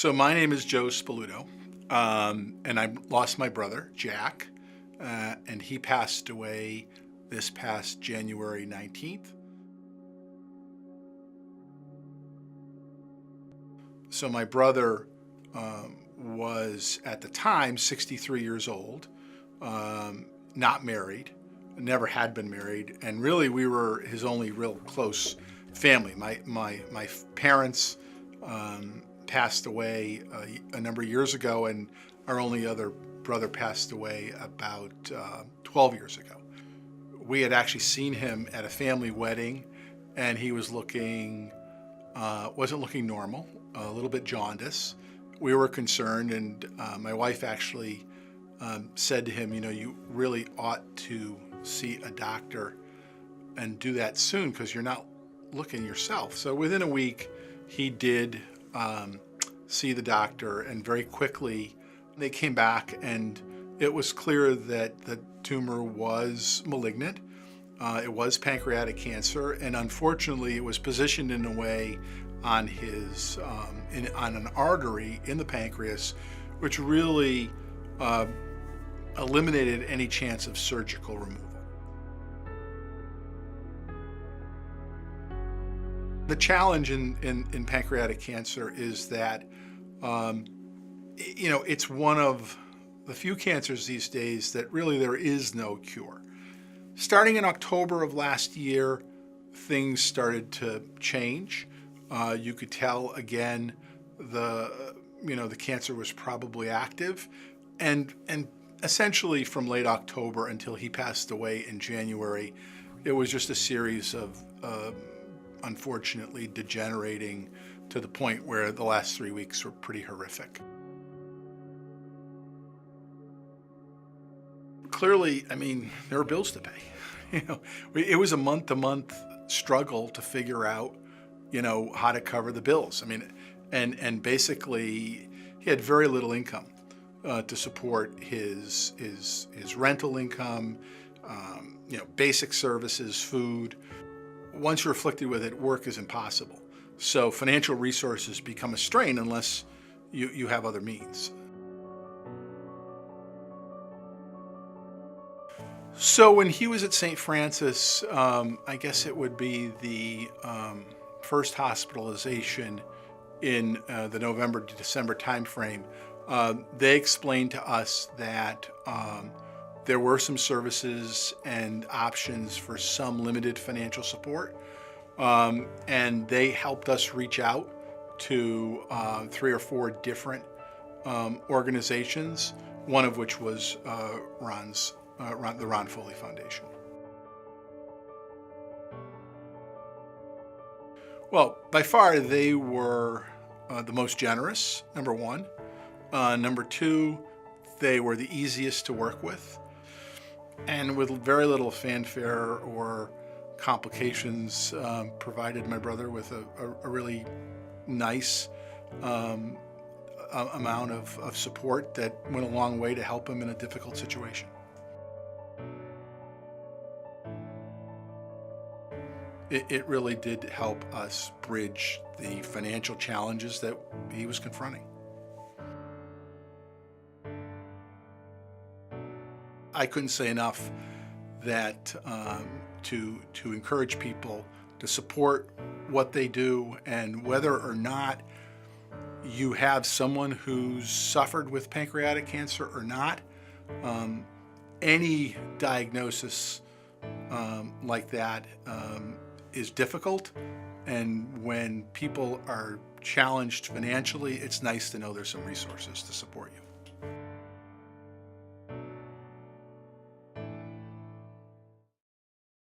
So my name is Joe Spalluto, and I lost my brother, Jack, and he passed away this past January 19th. So my brother was at the time 63 years old, not married, never had been married, and really we were his only real close family. My parents passed away a number of years ago, and our only other brother passed away about 12 years ago. We had actually seen him at a family wedding, and he was wasn't looking normal, a little bit jaundice. We were concerned, and my wife actually said to him, you really ought to see a doctor and do that soon because you're not looking yourself. So within a week, he did see the doctor, and very quickly they came back and it was clear that the tumor was malignant. It was pancreatic cancer, and unfortunately it was positioned in a way on his on an artery in the pancreas, which really eliminated any chance of surgical removal. The challenge in pancreatic cancer is that it's one of the few cancers these days that really there is no cure. Starting in October of last year, things started to change. You could tell again the cancer was probably active, and essentially from late October until he passed away in January, it was just a series of unfortunately degenerating to the point where the last 3 weeks were pretty horrific. Clearly, there were bills to pay. It was a month-to-month struggle to figure out, how to cover the bills. And basically, he had very little income to support his rental income, basic services, food. Once you're afflicted with it, work is impossible. So financial resources become a strain unless you have other means. So when he was at St. Francis, I guess it would be the first hospitalization in the November to December timeframe. They explained to us that there were some services and options for some limited financial support, and they helped us reach out to 3 or 4 different organizations, one of which was the Foley Foundation. Well, by far they were the most generous, number one. Number two, they were the easiest to work with, and with very little fanfare or complications, provided my brother with a really nice amount of support that went a long way to help him in a difficult situation. It really did help us bridge the financial challenges that he was confronting. I couldn't say enough that to encourage people to support what they do, and whether or not you have someone who's suffered with pancreatic cancer or not, any diagnosis like that is difficult, and when people are challenged financially, it's nice to know there's some resources to support you.